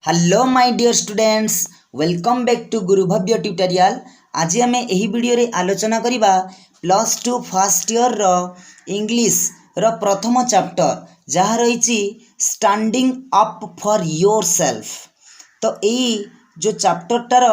Hello my dear students, welcome back to Gurubhavya tutorial. आज आम यही वीडियो रे आलोचना करिबा +2 फर्स्ट ईयर रो इंग्लिश रो प्रथम चैप्टर जहाँ रही स्टैंडिंग अप फॉर योरसेल्फ। तो यही जो चैप्टरटार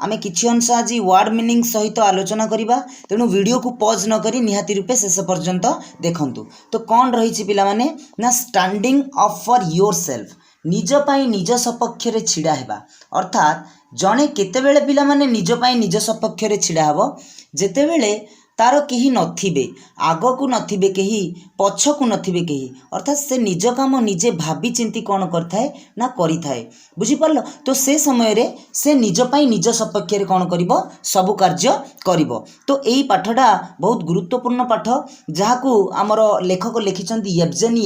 आम किसी अंश आज वर्ड मीनिंग सहित आलोचना करिबा, तेणु वीडियो को पॉज न करी निहाती रूपे शेष पर्यंत देखंतु। तो कौन रही पिला माने ना स्टैंडिंग अप फॉर योरसेल्फ, निज पाई निज सपक्ष रे छिड़ा हेबा। अर्थात जड़े केतेबेले पिला माने निज पाई निज सपक्ष रे छिड़ा हेबो जेतेबेले तार केही नथिबे, आगकू नथिबे केही, पछकू नथिबे केही। अर्थात से निज काम निजे भाबी चिंती कौन करथाए ना करिथाए, बुझी पारलो। तो से समय रे से निज पाई निज सपक्ष रे कौन करिवो, सब कार्य करिवो। तो एई पाठटा बहुत गुरुत्वपूर्ण पाठ, जहाकू आमर लेखक लिखिचंती येवजेनी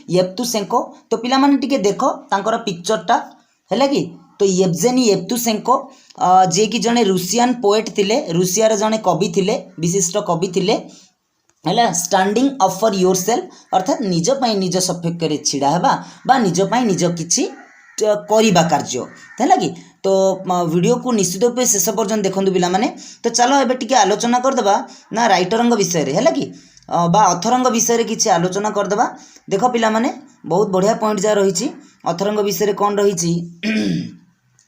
येवतुसेंको। तो पिला माने टिके देखो तांकर पिक्चरटा हैला कि। तो येवजेनी येवतुसेंको जे कि जने रूसियन पोएट थिले, रूसियार जने कवि थिले, विशिष्ट कवि थिले हैला। स्टैंडिंग अप फॉर योरसेल्फ अर्थात निज पाई निज सपक्ष रे छिड़ा हेबा बा निज पाई निज किछि करिबा कार्य हैला कि। तो वीडियो को निश्चित रूप शेष पर्यंत देखंतु पिला माने। तो चलो एबे टिके आलोचना करदबा ना राइटरंग विषय रे हैला कि, बा अथरंग विषय रे किछि आलोचना करदबा। देखो पिला माने बहुत बढ़िया पॉइंट जा रही अथरंग विषय रे कौन रही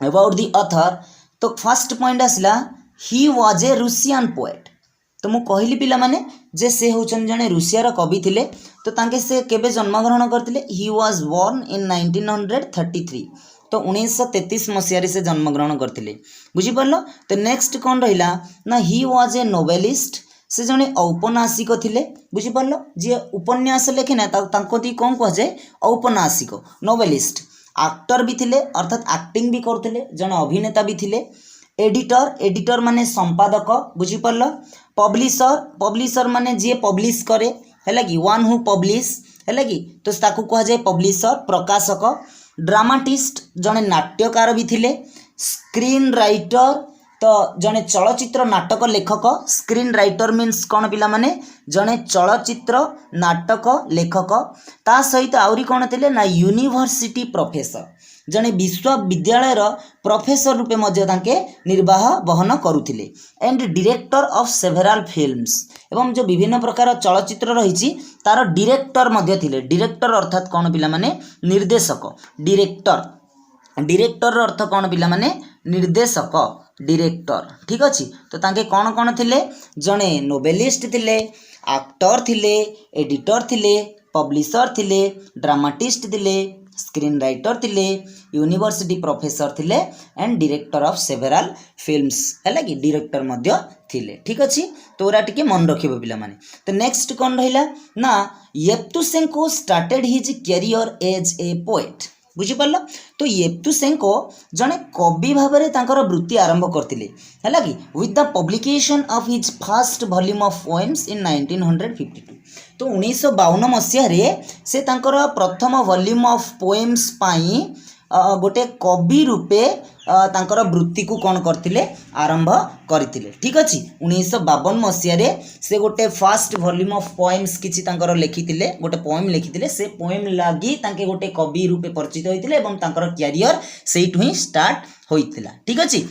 अबाउट दी अथर। तो फर्स्ट पॉइंट आसला he was a Russian poet. तो मु कहली पिला माने जे से होचन जने रूसियार कवि थिले। तो तांके से केबे जन्मग्रहण करथिले, ही वाज बोर्न इन 1933। तो 1933 मसीह से जन्मग्रहण करथिले, बुझी पारलो। तो नेक्स्ट कौन रहिला ना ही वाज ए नोवेलिस्ट, से जने औपन्यासिक थिले, बुझी पारलो। जे उपन्यास लेखे ना तांको दी कौन कह जाए, औपन्यासिक नोवेलिस्ट। एक्टर भी थिले अर्थात एक्टिंग भी करथिले, जने अभिनेता भी थिले। एडिटर माने संपादक, बुझी पारलो। पब्लिशर माने जे पब्लिश करे हैला कि, वन हु पब्लिश हैला कि। तो ताकू कह जाए पब्लिशर, प्रकाशक। ड्रामाटिस्ट जने नाट्यकार भी थिले। स्क्रीन राइटर तो जने चलचित्र नाटक लेखक। स्क्रीन राइटर मीन्स कौन पिला माने जने चलचित्र नाटक लेखक। ता सहित आउरी कौन थिले ना यूनिवर्सिटी प्रोफेसर, जने विश्वविद्यालय प्रोफेसर रूपे मध्य तांके निर्वाह बहन करुथिले। And director of several films, एवं जो विभिन्न प्रकार चलचित्र रही तार डायरेक्टर मध्य थिले। डायरेक्टर अर्थात कौन पिला माने निर्देशक। डायरेक्टर अर्थ कौन पिला माने निर्देशक, डायरेक्टर, ठीक अच्छी। तो तांके कौन कौन थिले, जने नोवेलिस्ट थिले, एक्टर थिले, एडिटर थिले, पब्लिशर थिले, ड्रामाटिस्ट थिले, स्क्रीन राइटर थिले, यूनिवर्सिटी प्रोफेसर थिले and director of several films हैला कि, डायरेक्टर मध्य थिले, ठीक अच्छी। तो ओरा टिके मन रखिबो पिला माने। तो नेक्स्ट कौन रहिला ना Yevtushenko started his career as a poet, बुझी पारल। तो येवतुसेंको जने कवि भाव में तांकर वृत्ति आरंभ करथिले हैला कि, with the publication of his first volume of poems in 1952। तो 1952 मसीह रे से तांकर प्रथम वॉल्यूम ऑफ पोएम्स पाई गोटे कवि रूपे तांकर वृत्ति को कौन करथिले, आरंभ करथिले, ठीक अछि। 1952 मसीह रे से गोटे फर्स्ट वॉल्यूम ऑफ पोएम्स किछि तांकर लिखिथिले, गोटे पोएम लिखिथिले। से पोएम लागी तांके गोटे कवि रूपे परिचित होइथिले एवं तांकर कैरियर सेइठु ही स्टार्ट होइथिला, ठीक अछि।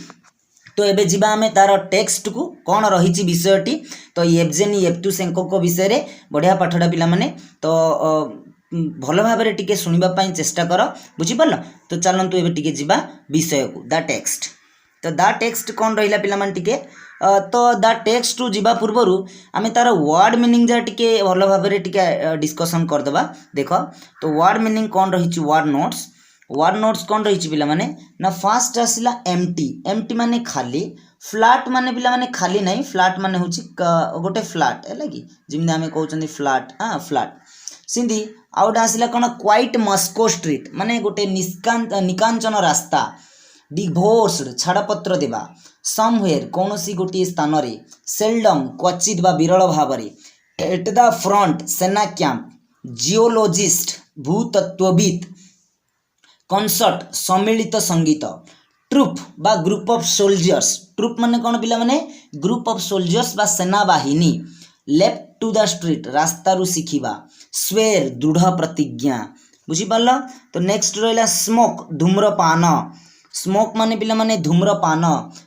तो एबे जिबा आमे तार टेक्स्ट को कौन रही विषयटी। तो येवजेनी येवतुसेंको को विषय रे बढ़िया पाठटा पिला माने। तो भल भाव में टिके सुनिबा पाई चेष्टा कर, बुझी पारल। तो चलंतु एबे टिके जिबा विषय को, द टेक्स्ट। तो द टेक्स्ट कौन रहिला पिला माने टिके। तो द टेक्स्ट टू जिबा पूर्वरु आमे तार वर्ड मीनिंग जा टिके भल भाव में टिके डिस्कशन कर दबा। देखो तो वर्ड मीनिंग कौन रही, वर्ड नोट्स कौन रही पिला माने ना। फर्स्ट आसला एम्प्टी माने खाली। फ्लैट माने पिला माने खाली नहीं, फ्लैट माने होची गोटे फ्लैट हैला कि, जिमने आमे कहउचंदी फ्लैट, फ्लैट सिंधी। आउट आसला कोन क्वाइट मस्को स्ट्रीट माने गोटे निकांचन रास्ता। डिवोर्स्ड छाड़पत्र देवा। समवेयर कौनसी गोटे स्थान रे। सेल्डम क्वचित बा विरल भाव रे। एट द फ्रंट सेना कैंप। जियोलॉजिस्ट भूतत्वविद। कॉन्सर्ट सम्मिलित संगीत। ट्रूप बा ग्रुप ऑफ सोल्जर्स, ट्रूप माने कौन पिला माने ग्रुप ऑफ सोल्जर्स बा सेना बाहिनी। लेफ्ट टू द स्ट्रीट रास्ता रु शिखिबा। स्वेर दृढ़ प्रतिज्ञा। बुझीपार। तो नेक्स्ट रहा स्मोक धूम्रपान। स्मोक माने पिला माने धूम्रपान।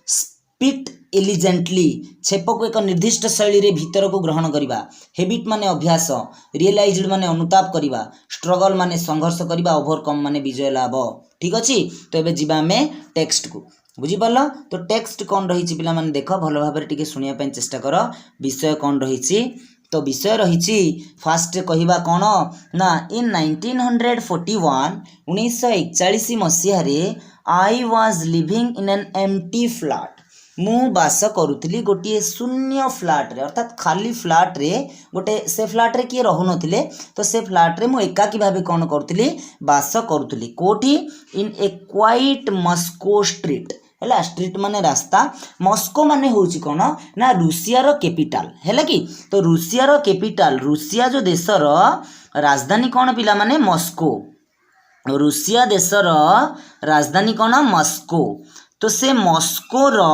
स्पिट एलिजेंटली छेप को एक निर्दिष्ट शैली रे भीतर को ग्रहण करिबा। हैबिट माने अभ्यास। रियलाइज्ड माने अनुताप करिबा। स्ट्रगल माने संघर्ष करिबा। ओवरकम माने विजय लाभ। ठीक अछि। तो एबे जिबा हमें टेक्स्ट को बुझीपार। तो टेक्स्ट कौन रही पिला माने देख भल भाव टिके सुनिया पे चेष्टा कर विषय कौन रही। तो विषय रही फास्ट कहवा कौन ना इन 1941 1941 मसीह I was living in an empty flat. मु बास करुली गोटे शून्य फ्लैट रे अर्थात खाली फ्लैट रे गोटे से फ्लैट रे किए रहु नथिले। तो से फ्लैट रे मु एकाकी भाबे कौन करुली बास करुली कोठी इन ए क्वाइट मस्को स्ट्रीट है। स्ट्रीट माने रास्ता। मस्को माने होची कौन ना रूसिया रो कैपिटल है कि। तो रूसिया रो कैपिटल रूसिया जो देशर राजधानी कौन पिला माने मस्को। रूसिया देशर राजधानी कौन मस्को। तो से मस्को रो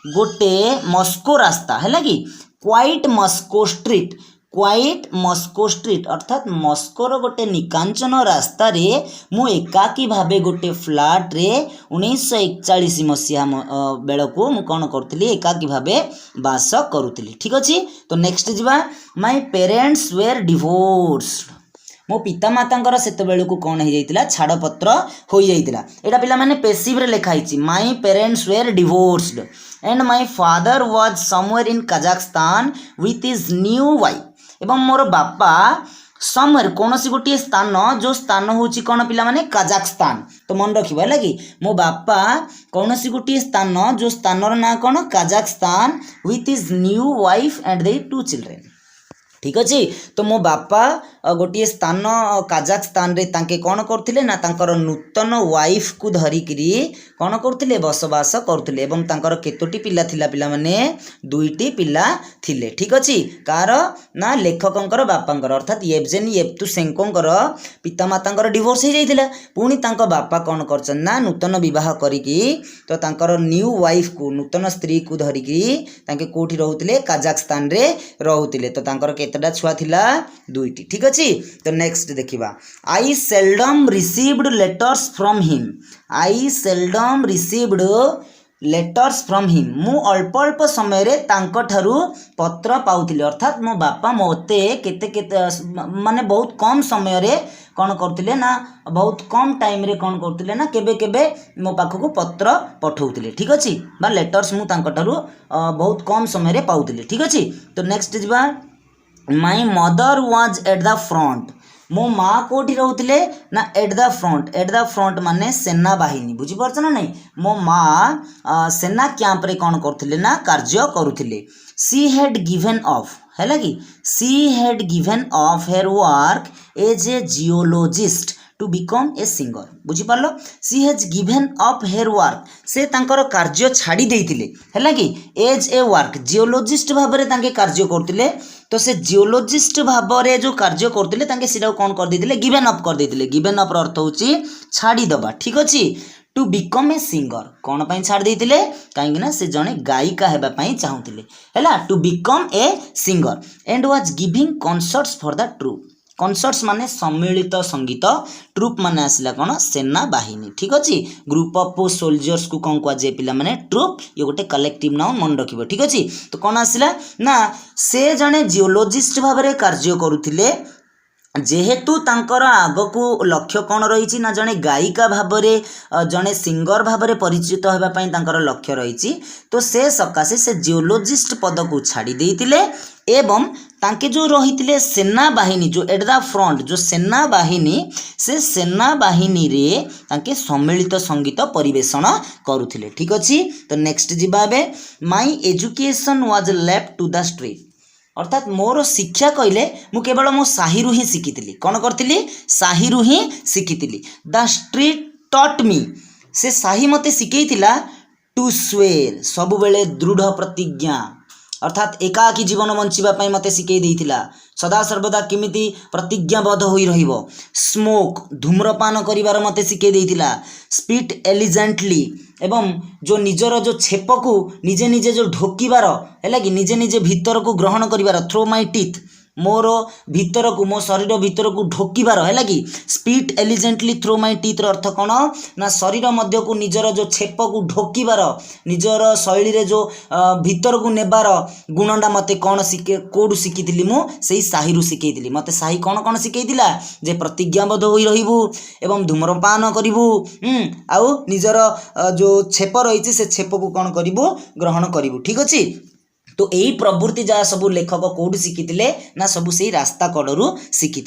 गोटे मस्को रास्ता है कि quite Moscow street. Quite Moscow street अर्थात मस्कोर गोटे निकांचन रास्ता रे मु एकाकी भाबे गोटे फ्लैट रे 1941 मसीहा बेलको मु कौन करुली एकाकी भाबे बास करुली। ठीक अच्छे। तो नेक्स्ट जीवा माय पेरेंट्स वेर डिवोर्स्ड। मो पिता माता सेत बेलू कौन हो जाता छाड़पत्र हो जाता। यहाँ पिला माने पेसिव रे लिखा है my parents were divorced and my father was somewhere in Kazakhstan with his new wife. एवं मोर बापा समवेयर कौन सी गोटे स्थान जो स्थान होची कौन पिला माने कजाकस्तान। तो मन रखिबा है कि मो बापा कौन सी गोटे स्थान जो स्थान ना कौन Kazakhstan with his new wife and they 2 children. ठीक अच्छे। तो मो बापा गोटे स्थान काजाकस्तान रे तांके कौन करथिले ना तांकर नूतन वाइफ को धरिकरी कौन करथिले बसवास करथिले। एवं तांकर केतोटी पिला थिला पिला माने 2टी पिला थिले। ठीक अच्छे। कार ना लेखकंकर बापांकर अर्थात येवजेनी येवतुशेंकोंकर पितामातांकर डिवोर्स हो जाइतिला। पुणी तांको बापा कौन करछन ना नूतन विवाह करिकी तो तांकर न्यू वाइफ को नूतन स्त्री को धरिकी तांके कोठी रहउतिले काजाकस्तान रे रहउतिले। तो तांकर केतटा छुआ थिला 2टी। ठीक अच्छे। तो नेक्स्ट देखिबा I seldom received letters from him. I seldom received letters from him मु अल्प अल्प समय रे तांको ठारू पत्र पाउथिले। अर्थात मो बापा मोते केते केते माने बहुत कम समय रे कौन करथिले ना बहुत कम टाइम रे कौन करथिले ना केबे केबे मो पाखको पत्र पठाउथिले। ठीक अच्छे। बा लेटर्स मु तांको ठारू बहुत कम समय रे पाउथिले। ठीक अच्छे। तो नेक्स्ट जिबा my mother was at the front. मो माँ कोठी रहउथिले ना at the front. At the front माने सेना बाहिनी बुझी पारछ ना नहीं। मो माँ सेना कैंप रे कौन करथिले ना कार्य करुथिले। सी हैड गिवन ऑफ है कि she had given off her work as a geologist to become a singer. बुझी पारलो। She has given up her work से तांकर कार्य छाड़ी देइतिले है कि एज ए वर्क जियोलॉजिस्ट भाव में तांके कार्य करतिले। तो से जियोलॉजिस्ट भाव में जो कार्य करतिले तांके सिरा कौन कर देइतिले गिवन अप कर देइतिले। गिवन अप अर्थ होची छाड़ी दबा। ठीक अछि। टू बिकम ए सिंगर कौन पाई छाड़ देइतिले काहेकि ना से जने गायिका हेबा पाई चाहुतिले हैला to become a singer and was giving concerts for the troupe. Concerts माने सम्मिलित संगीत ट्रूप माने आसला कौन सेना बाहिनी। ठीक अच्छे। ग्रुप ऑफ सोल्जर्स को कौन कह जाए पिला माने ट्रूप ये गोटे कलेक्टिव नाउन मन रखिबो। ठीक अच्छे। तो कौन आसला ना से जने जियोलॉजिस्ट भाव में कार्य करुथिले जेहेतु तांकर आगकू लक्ष्य कौन रही ना जड़े गायिका भाव में जड़े सिंगर भाव में परिचित होगापी तांकर लक्ष्य रही। तो से सकाशे से जियोलॉजिस्ट पद को छाड़ी देइतिले एवं तांके जो रही सेना बाहिनी जो एट द फ्रंट जो सेना बाहिनी से सेना बाहिनी रे तांके सम्मिलित संगीत परिवेषण करुथिले। ठीक अच्छे। तो नेक्स्ट जीवा my education was left to the street. अर्थात मोर शिक्षा कहले मु केवल मो साही ही शिखी कौन करी साही ही शिखी। द स्ट्रीट टॉट मी से साही मते शिखेइतिला टू स्वेर सब बेले दृढ़ प्रतिज्ञा अर्थात एकाकी जीवन बंचिबा मते शिखई देइतिला सदा सर्वदा किमिति प्रतिज्ञाबद्ध होई रहिबो। स्मोक धूम्रपान करिवार मते शिखई देइतिला। स्पीट एलिजेंटली एवं जो निजर जो छेप को निजे निजे जो ढोकिबार है कि निजे निजे भीतर को ग्रहण करिवार थ्रो माय टीथ मोर भीतर को मो शरीर भीतर को ढोकिबार है कि स्पीट एलिजेंटली थ्रू माय टीथ अर्थ कौन ना शरीर मध्य को निजर जो छेप को ढोकिबार निजर शैली रे जो भीतर को नेबार गुणटा मते कौन शिखे कोडू शिखी मु से साही शिखई मते साही कौन कौन शिखईला जे प्रतिज्ञाबद्ध होई रहिबू एवं धूम्रपान करिबू आउ निजर जो छेप रही से छेप को कौन करिबू ग्रहण करिबू ठीक अछि। तो यही प्रवृत्ति जहाँ सब लेखक कौट शिखी ना सब से रास्ता कड़ू शिखी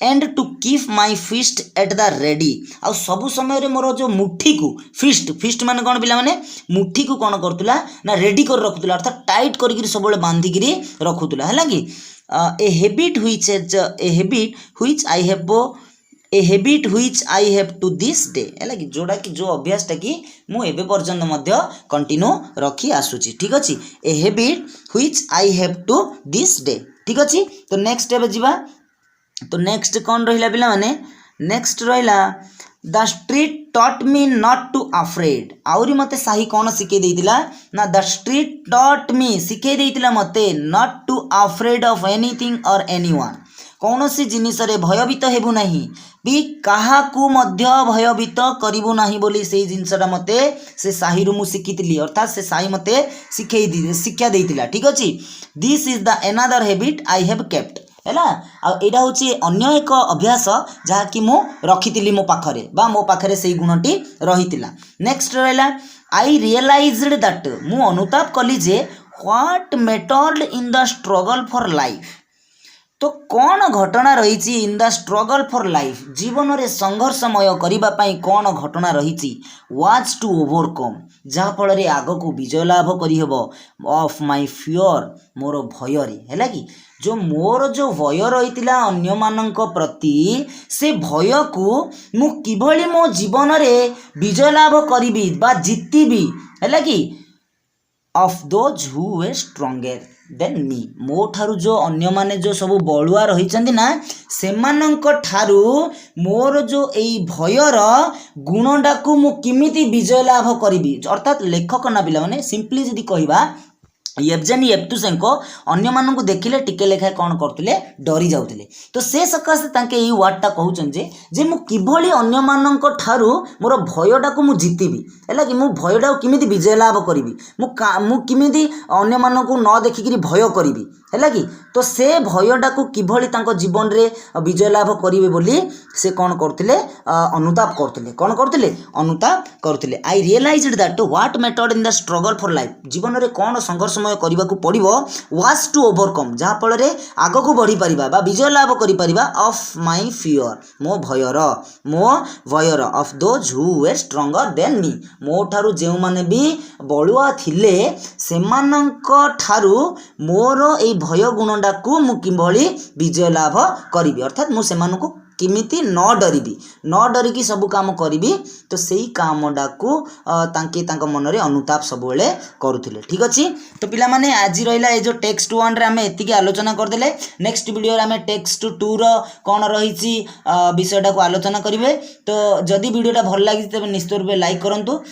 and to keep my fist at the ready आ सब समय मोर जो मुठी को फिस्ट फिस्ट माने कौन पिला माने मुठी को कौन करुला ना रेडी कर रखुला अर्थात टाइट करके सब बांधिक रखुला है कि a habit which I have a habit which I have to this day है कि जोड़ा कि जो अभ्यासटा कि मु एबे पर्यंत मध्य कंटिन्यू रखी आसुची ठीक अछि a habit which I have to this day ठीक अछि। तो नेक्स्ट एबे जिबा तो नेक्स्ट कौन रहिला पिला माने नेक्स्ट रहिला the street taught me not to afraid आउरी मते साही कौन शिखे देइतिला ना द स्ट्रीट टॉट मी शिखे देइतिला मते not to afraid of anything और एनीवन कौन सी जिनिस रे भयभीत हेबु नहीं भी काहाकू मध्य भयभीत करिबु नहीं बोली से जिनसटा मते से साही रु मु शिखितिली अर्थात से साही मते शिक्षा देइतिला ठीक अछि। This is the another habit I have kept हैला आ एटा होची अन्य एक अभ्यास जहा कि मु रखितिली मो पाखरे बा मो पाखरे सेही गुणटी रहितिला। नेक्स्ट रहला आई रियलाइज्ड दैट मु अनुताप कली जे what mattered in the struggle for life तो कौन घटना रही in the struggle for life जीवन रे संघर्षमय करिबा पई कौन घटना रही वाज टू ओवरकम जहाँ फल रे आग को विजय लाभ करी हेबो ऑफ माय फियर मोर भय रे हैला कि जो मोर जो भय रही अन्य मानक प्रति से भय को मु किभली मो जीवन रे विजय लाभ करी बा जीतीबी हैला कि of those who were stronger than me मो ठारू जो अन्य माने जो सब बलुआ रही ना सेमानंक ठारू मोर जो एई भयर गुणटा को मु किमिति विजय लाभ करी अर्थात लेखक ना पिला माने सिंपली जदि कहबा येवजेनी येवतुसेंको अन्य मानक देखिले टिके लेखाए कौन करते डरी जाउतिले तो से सकाशे तांके एई वर्डटा कहउचन जे मु किभली अन्य मानक ठारू मोर भयटा को मु जीतीबी हैला कि मु भयटा किमिति विजय लाभ करिबी मु किमिति अन्य मानक न देखिकरी भय करिबी हैला कि तो से भयटा को किभली तांको जीवन रे विजय लाभ करिवे बोली से कौन करथिले अनुताप करथिले कौन करथिले अनुताप करथिले। I realised that what mattered in the struggle for life जीवन रे कौन संघर्षमय करबा को पड़िबो वाज टू ओवरकम जहाँ फल रे आग को बढ़ी परिबा बा विजय लाभ करि परिबा ऑफ माय फियर मो भयर of those who were stronger than me मो ठारू जेउ माने भी बलुआ थिले सेमानंक ठारू मोर ए भय गुणटा को मु किभली विजय लाभ करी अर्थात मु सेमानकु किमिति न डरिकी सब काम करी तो सही कामटा को तांके तांको मन रे अनुताप सब बेले करुथिले ठीक अछि। तो पिला माने आज रहिला ए जो टेक्स्ट 1 रे आमे एतिकी आलोचना कर देले नेक्स्ट वीडियो रे आमे टेक्स्ट 2 रो कोन रहिछि विषयटा को आलोचना करिवे। तो जदि वीडियोटा भल लागि तबे निश्चित रूपे लाइक करंतु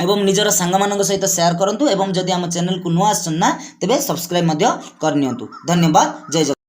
एवं निजर सांगमानक सहित शेयर करंतु एवं जदि आम चैनल को नुआ आछन ना तेबे सब्सक्राइब मध्य करनियंतु। धन्यवाद जय जगन्नाथ।